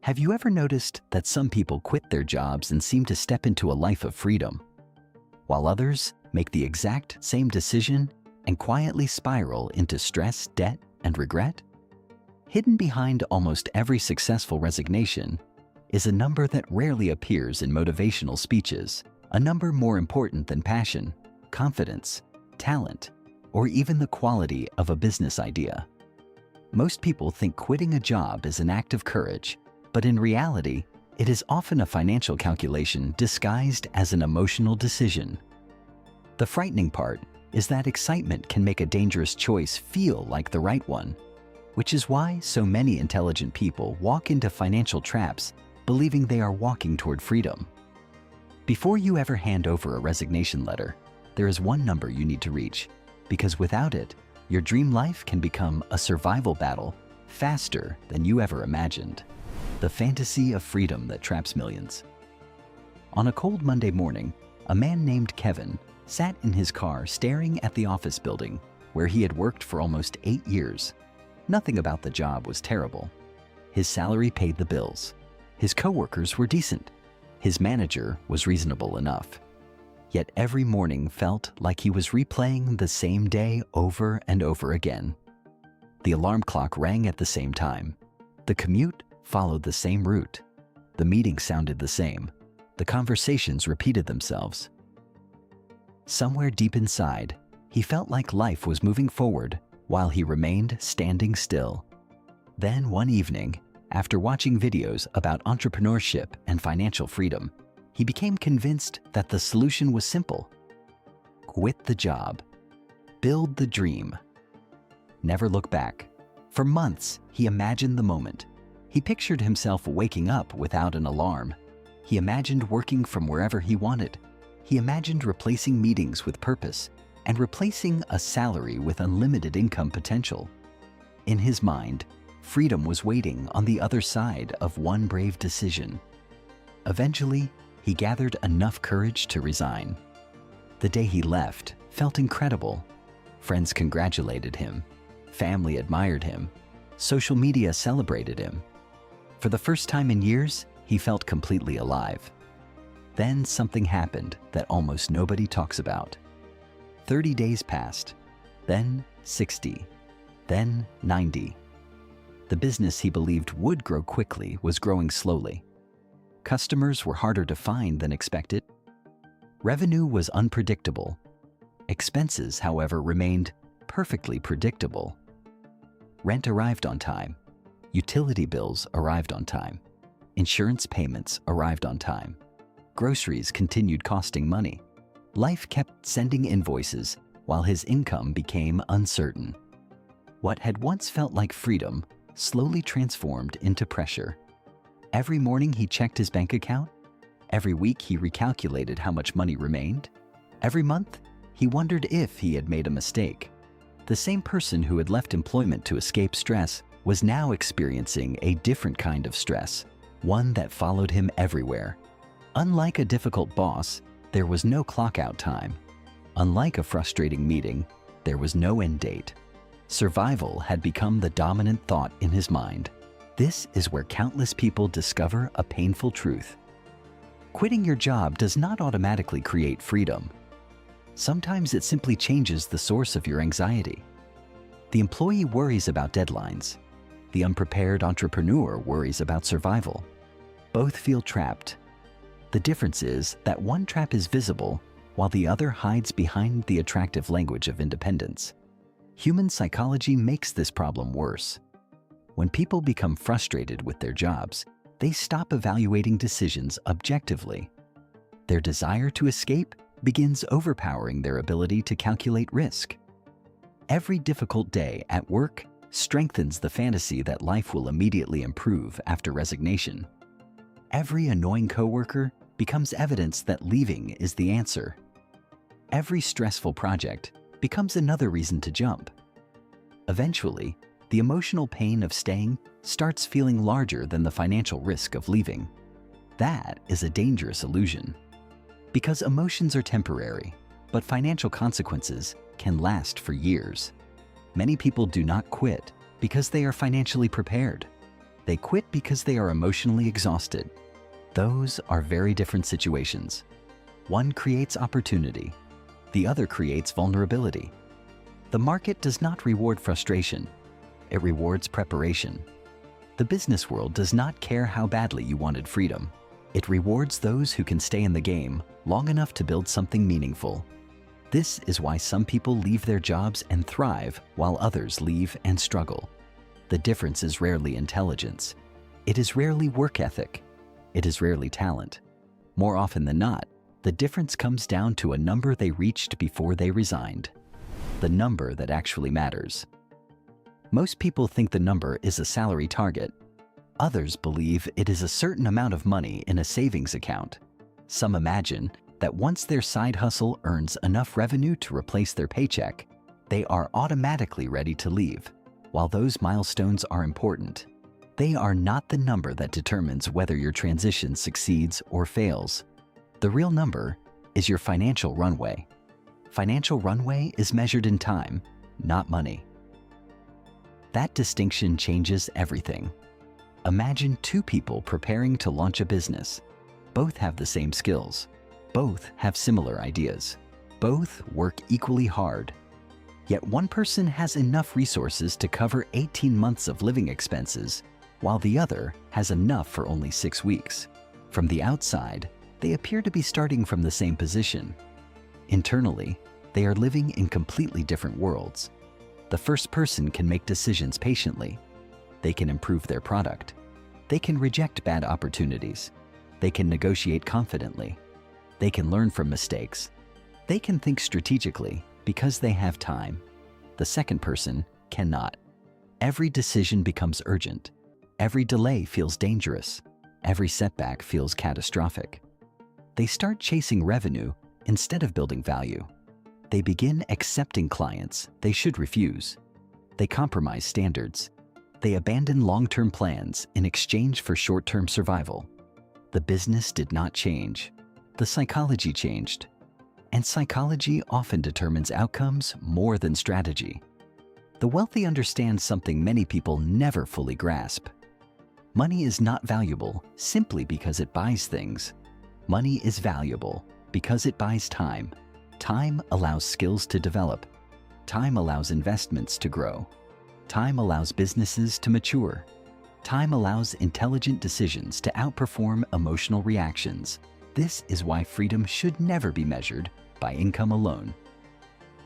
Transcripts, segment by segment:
Have you ever noticed that some people quit their jobs and seem to step into a life of freedom, while others make the exact same decision and quietly spiral into stress, debt, and regret? Hidden behind almost every successful resignation is a number that rarely appears in motivational speeches, a number more important than passion, confidence, talent, or even the quality of a business idea. Most people think quitting a job is an act of courage, but in reality, it is often a financial calculation disguised as an emotional decision. The frightening part is that excitement can make a dangerous choice feel like the right one, which is why so many intelligent people walk into financial traps believing they are walking toward freedom. Before you ever hand over a resignation letter, there is one number you need to reach, because without it, your dream life can become a survival battle faster than you ever imagined. The fantasy of freedom that traps millions. On a cold Monday morning, a man named Kevin sat in his car staring at the office building where he had worked for almost 8 years. Nothing about the job was terrible. His salary paid the bills. His coworkers were decent. His manager was reasonable enough. Yet every morning felt like he was replaying the same day over and over again. The alarm clock rang at the same time. The commute followed the same route. The meeting sounded the same. The conversations repeated themselves. Somewhere deep inside, he felt like life was moving forward while he remained standing still. Then one evening, after watching videos about entrepreneurship and financial freedom, he became convinced that the solution was simple. Quit the job. Build the dream. Never look back. For months, he imagined the moment. He pictured himself waking up without an alarm. He imagined working from wherever he wanted. He imagined replacing meetings with purpose and replacing a salary with unlimited income potential. In his mind, freedom was waiting on the other side of one brave decision. Eventually, he gathered enough courage to resign. The day he left felt incredible. Friends congratulated him. Family admired him. Social media celebrated him. For the first time in years, he felt completely alive. Then something happened that almost nobody talks about. 30 days passed, then 60, then 90. The business he believed would grow quickly was growing slowly. Customers were harder to find than expected. Revenue was unpredictable. Expenses, however, remained perfectly predictable. Rent arrived on time. Utility bills arrived on time. Insurance payments arrived on time. Groceries continued costing money. Life kept sending invoices while his income became uncertain. What had once felt like freedom slowly transformed into pressure. Every morning he checked his bank account. Every week he recalculated how much money remained. Every month he wondered if he had made a mistake. The same person who had left employment to escape stress was now experiencing a different kind of stress, one that followed him everywhere. Unlike a difficult boss, there was no clock-out time. Unlike a frustrating meeting, there was no end date. Survival had become the dominant thought in his mind. This is where countless people discover a painful truth. Quitting your job does not automatically create freedom. Sometimes it simply changes the source of your anxiety. The employee worries about deadlines. The unprepared entrepreneur worries about survival. Both feel trapped. The difference is that one trap is visible while the other hides behind the attractive language of independence. Human psychology makes this problem worse. When people become frustrated with their jobs, they stop evaluating decisions objectively. Their desire to escape begins overpowering their ability to calculate risk. Every difficult day at work strengthens the fantasy that life will immediately improve after resignation. Every annoying coworker becomes evidence that leaving is the answer. Every stressful project becomes another reason to jump. Eventually, the emotional pain of staying starts feeling larger than the financial risk of leaving. That is a dangerous illusion. Because emotions are temporary, but financial consequences can last for years. Many people do not quit because they are financially prepared. They quit because they are emotionally exhausted. Those are very different situations. One creates opportunity. The other creates vulnerability. The market does not reward frustration. It rewards preparation. The business world does not care how badly you wanted freedom. It rewards those who can stay in the game long enough to build something meaningful. This is why some people leave their jobs and thrive while others leave and struggle. The difference is rarely intelligence. It is rarely work ethic. It is rarely talent. More often than not, the difference comes down to a number they reached before they resigned. The number that actually matters. Most people think the number is a salary target. Others believe it is a certain amount of money in a savings account. Some imagine that once their side hustle earns enough revenue to replace their paycheck, they are automatically ready to leave. While those milestones are important, they are not the number that determines whether your transition succeeds or fails. The real number is your financial runway. Financial runway is measured in time, not money. That distinction changes everything. Imagine two people preparing to launch a business. Both have the same skills. Both have similar ideas. Both work equally hard. Yet one person has enough resources to cover 18 months of living expenses, while the other has enough for only 6 weeks. From the outside, they appear to be starting from the same position. Internally, they are living in completely different worlds. The first person can make decisions patiently. They can improve their product. They can reject bad opportunities. They can negotiate confidently. They can learn from mistakes. They can think strategically because they have time. The second person cannot. Every decision becomes urgent. Every delay feels dangerous. Every setback feels catastrophic. They start chasing revenue instead of building value. They begin accepting clients they should refuse. They compromise standards. They abandon long-term plans in exchange for short-term survival. The business did not change. The psychology changed. And psychology often determines outcomes more than strategy. The wealthy understand something many people never fully grasp. Money is not valuable simply because it buys things. Money is valuable because it buys time. Time allows skills to develop. Time allows investments to grow. Time allows businesses to mature. Time allows intelligent decisions to outperform emotional reactions. This is why freedom should never be measured by income alone.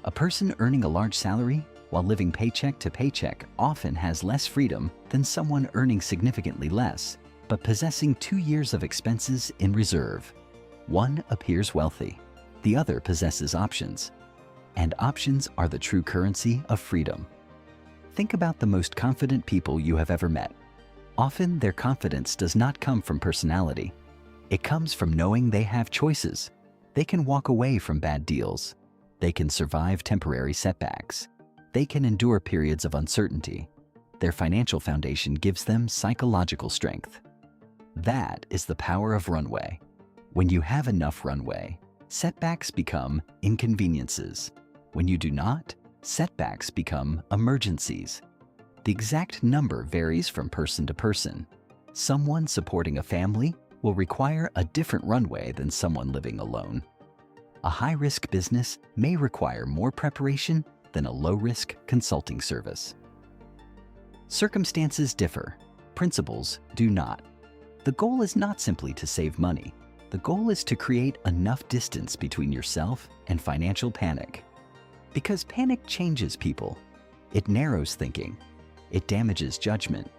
A person earning a large salary while living paycheck to paycheck often has less freedom than someone earning significantly less, but possessing 2 years of expenses in reserve. One appears wealthy. The other possesses options. And options are the true currency of freedom. Think about the most confident people you have ever met. Often their confidence does not come from personality. It comes from knowing they have choices. They can walk away from bad deals. They can survive temporary setbacks. They can endure periods of uncertainty. Their financial foundation gives them psychological strength. That is the power of runway. When you have enough runway, setbacks become inconveniences. When you do not, setbacks become emergencies. The exact number varies from person to person. Someone supporting a family will require a different runway than someone living alone. A high-risk business may require more preparation than a low-risk consulting service. Circumstances differ. Principles do not. The goal is not simply to save money. The goal is to create enough distance between yourself and financial panic. Because panic changes people. It narrows thinking. It damages judgment.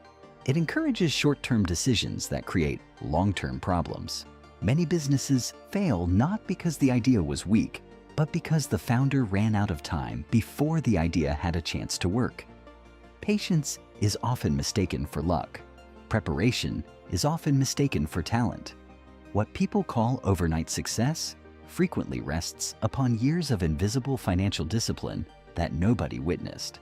It encourages short-term decisions that create long-term problems. Many businesses fail not because the idea was weak, but because the founder ran out of time before the idea had a chance to work. Patience is often mistaken for luck. Preparation is often mistaken for talent. What people call overnight success frequently rests upon years of invisible financial discipline that nobody witnessed.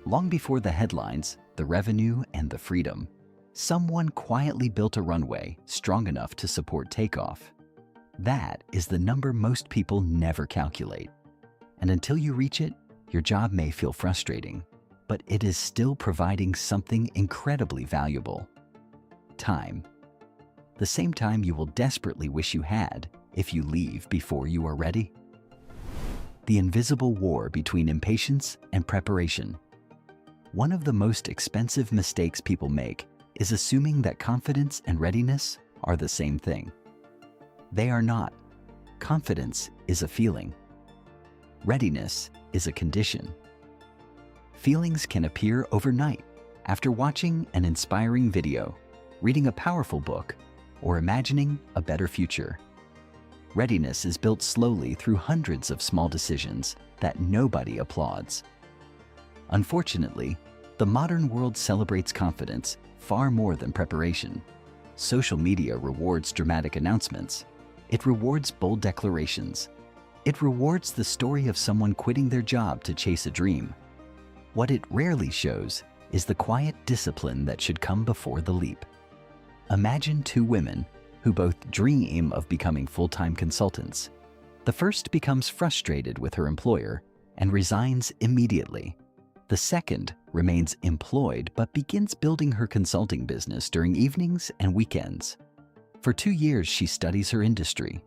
Long before the headlines, the revenue, and the freedom, someone quietly built a runway strong enough to support takeoff. That is the number most people never calculate. And until you reach it, your job may feel frustrating. but it is still providing something incredibly valuable: time. The same time you will desperately wish you had if you leave before you are ready. The invisible war between impatience and preparation. One of the most expensive mistakes people make is assuming that confidence and readiness are the same thing. They are not. Confidence is a feeling. Readiness is a condition. Feelings can appear overnight after watching an inspiring video, reading a powerful book, or imagining a better future. Readiness is built slowly through hundreds of small decisions that nobody applauds. Unfortunately, the modern world celebrates confidence far more than preparation. Social media rewards dramatic announcements. It rewards bold declarations. It rewards the story of someone quitting their job to chase a dream. What it rarely shows is the quiet discipline that should come before the leap. Imagine two women who both dream of becoming full-time consultants. The first becomes frustrated with her employer and resigns immediately. The second remains employed but begins building her consulting business during evenings and weekends. For 2 years, she studies her industry.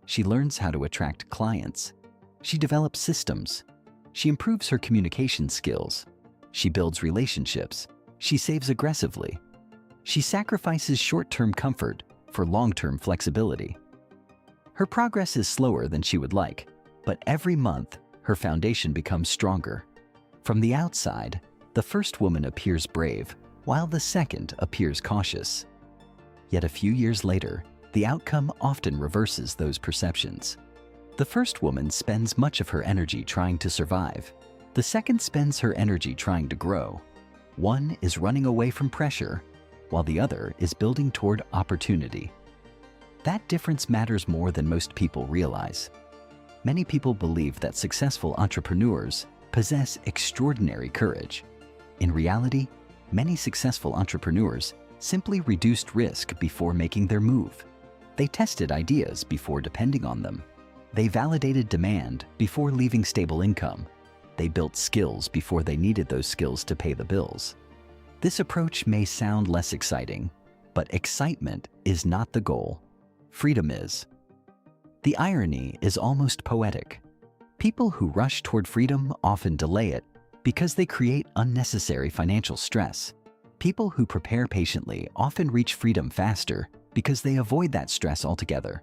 She learns how to attract clients. She develops systems. She improves her communication skills. She builds relationships. She saves aggressively. She sacrifices short-term comfort for long-term flexibility. Her progress is slower than she would like, but every month, her foundation becomes stronger. From the outside, the first woman appears brave, while the second appears cautious. Yet a few years later, the outcome often reverses those perceptions. The first woman spends much of her energy trying to survive. The second spends her energy trying to grow. One is running away from pressure, while the other is building toward opportunity. That difference matters more than most people realize. Many people believe that successful entrepreneurs possess extraordinary courage. In reality, many successful entrepreneurs simply reduced risk before making their move. They tested ideas before depending on them. They validated demand before leaving stable income. They built skills before they needed those skills to pay the bills. This approach may sound less exciting, but excitement is not the goal. Freedom is. The irony is almost poetic. People who rush toward freedom often delay it because they create unnecessary financial stress. People who prepare patiently often reach freedom faster because they avoid that stress altogether.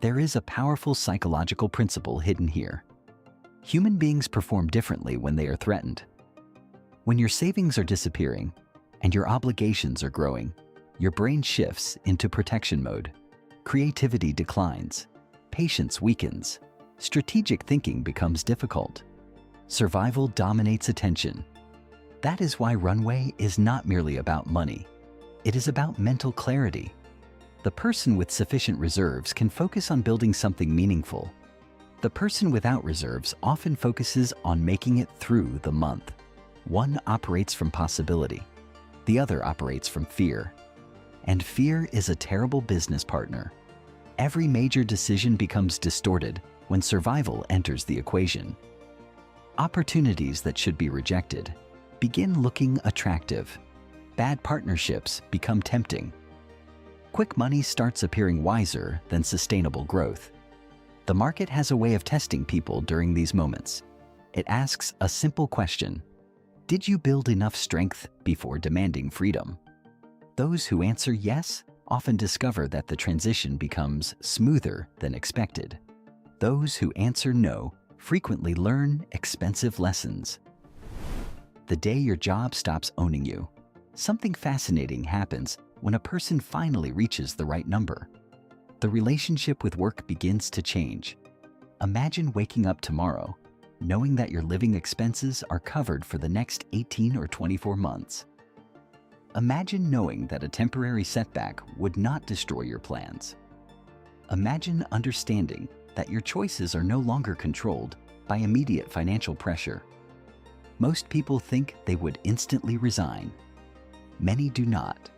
There is a powerful psychological principle hidden here. Human beings perform differently when they are threatened. When your savings are disappearing and your obligations are growing, your brain shifts into protection mode. Creativity declines. Patience weakens. Strategic thinking becomes difficult. Survival dominates attention. That is why Runway is not merely about money. It is about mental clarity. The person with sufficient reserves can focus on building something meaningful. The person without reserves often focuses on making it through the month. One operates from possibility. The other operates from fear. And fear is a terrible business partner. Every major decision becomes distorted when survival enters the equation. Opportunities that should be rejected begin looking attractive. Bad partnerships become tempting. Quick money starts appearing wiser than sustainable growth. The market has a way of testing people during these moments. It asks a simple question: did you build enough strength before demanding freedom? Those who answer yes often discover that the transition becomes smoother than expected. Those who answer no frequently learn expensive lessons. The day your job stops owning you, something fascinating happens when a person finally reaches the right number. The relationship with work begins to change. Imagine waking up tomorrow knowing that your living expenses are covered for the next 18 or 24 months. Imagine knowing that a temporary setback would not destroy your plans. Imagine understanding that your choices are no longer controlled by immediate financial pressure. Most people think they would instantly resign. Many do not.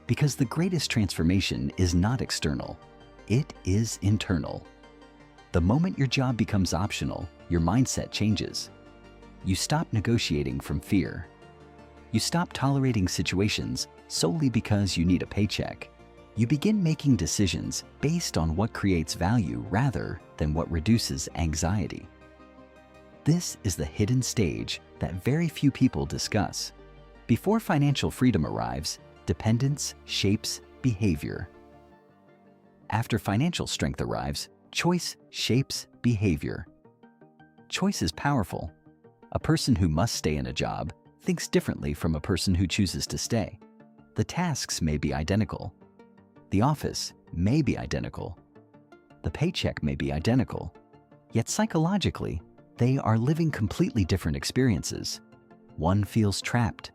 Because the greatest transformation is not external, it is internal. The moment your job becomes optional, your mindset changes. You stop negotiating from fear. You stop tolerating situations solely because you need a paycheck. You begin making decisions based on what creates value rather than what reduces anxiety. This is the hidden stage that very few people discuss. Before financial freedom arrives, dependence shapes behavior. After financial strength arrives, choice shapes behavior. Choice is powerful. A person who must stay in a job thinks differently from a person who chooses to stay. The tasks may be identical. The office may be identical. The paycheck may be identical. Yet psychologically, they are living completely different experiences. One feels trapped.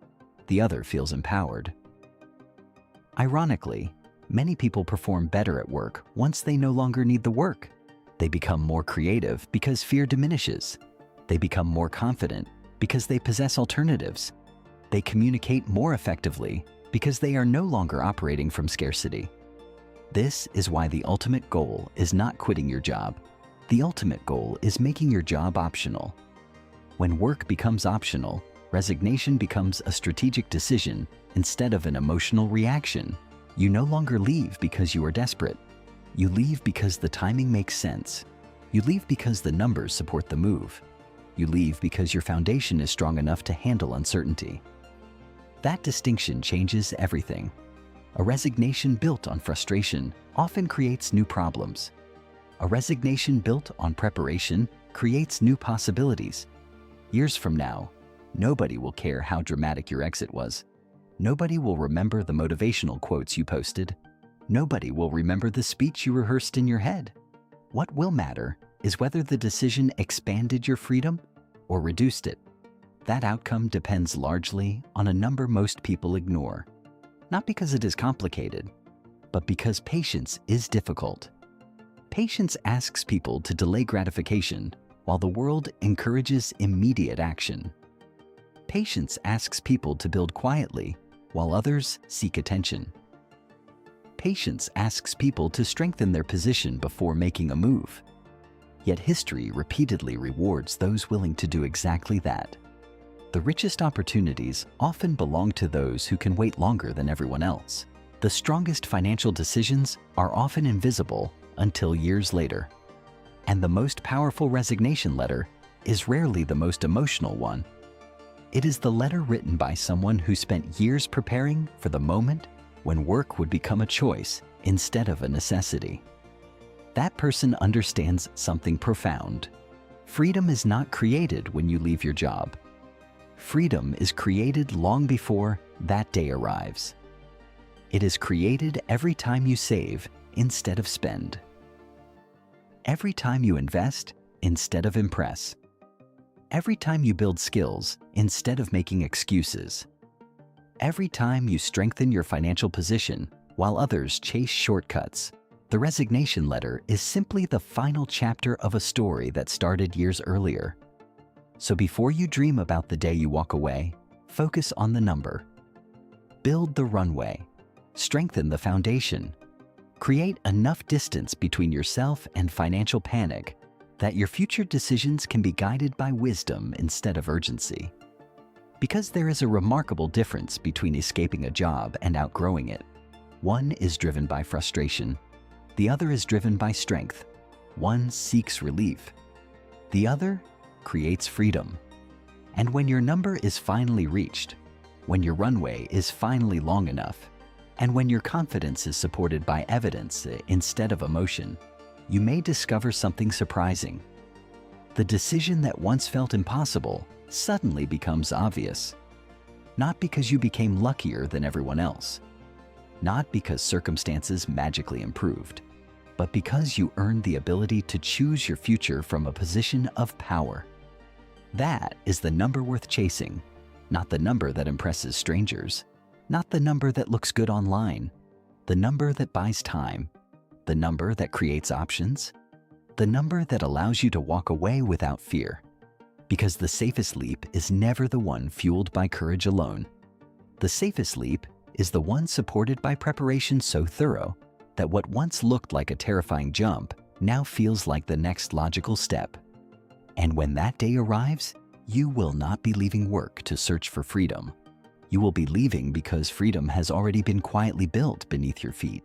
The other feels empowered. Ironically, many people perform better at work once they no longer need the work. They become more creative because fear diminishes. They become more confident because they possess alternatives. They communicate more effectively because they are no longer operating from scarcity. This is why the ultimate goal is not quitting your job. The ultimate goal is making your job optional. When work becomes optional, resignation becomes a strategic decision instead of an emotional reaction. You no longer leave because you are desperate. You leave because the timing makes sense. You leave because the numbers support the move. You leave because your foundation is strong enough to handle uncertainty. That distinction changes everything. A resignation built on frustration often creates new problems. A resignation built on preparation creates new possibilities. Years from now, nobody will care how dramatic your exit was. Nobody will remember the motivational quotes you posted. Nobody will remember the speech you rehearsed in your head. What will matter is whether the decision expanded your freedom or reduced it. That outcome depends largely on a number most people ignore. Not because it is complicated, but because patience is difficult. Patience asks people to delay gratification while the world encourages immediate action. Patience asks people to build quietly while others seek attention. Patience asks people to strengthen their position before making a move. Yet history repeatedly rewards those willing to do exactly that. The richest opportunities often belong to those who can wait longer than everyone else. The strongest financial decisions are often invisible until years later. And the most powerful resignation letter is rarely the most emotional one. It is the letter written by someone who spent years preparing for the moment when work would become a choice instead of a necessity. That person understands something profound. Freedom is not created when you leave your job. Freedom is created long before that day arrives. It is created every time you save instead of spend. Every time you invest instead of impress. Every time you build skills instead of making excuses. Every time you strengthen your financial position while others chase shortcuts. The resignation letter is simply the final chapter of a story that started years earlier. So before you dream about the day you walk away, focus on the number. Build the runway. Strengthen the foundation. Create enough distance between yourself and financial panic that your future decisions can be guided by wisdom instead of urgency. Because there is a remarkable difference between escaping a job and outgrowing it. One is driven by frustration. The other is driven by strength. One seeks relief. The other creates freedom. And when your number is finally reached, when your runway is finally long enough, and when your confidence is supported by evidence instead of emotion, you may discover something surprising. The decision that once felt impossible suddenly becomes obvious. Not because you became luckier than everyone else, not because circumstances magically improved, but because you earned the ability to choose your future from a position of power. That is the number worth chasing, not the number that impresses strangers, not the number that looks good online, the number that buys time, the number that creates options, the number that allows you to walk away without fear. Because the safest leap is never the one fueled by courage alone. The safest leap is the one supported by preparation so thorough that what once looked like a terrifying jump now feels like the next logical step. And when that day arrives, You will not be leaving work to search for freedom. You will be leaving because freedom has already been quietly built beneath your feet.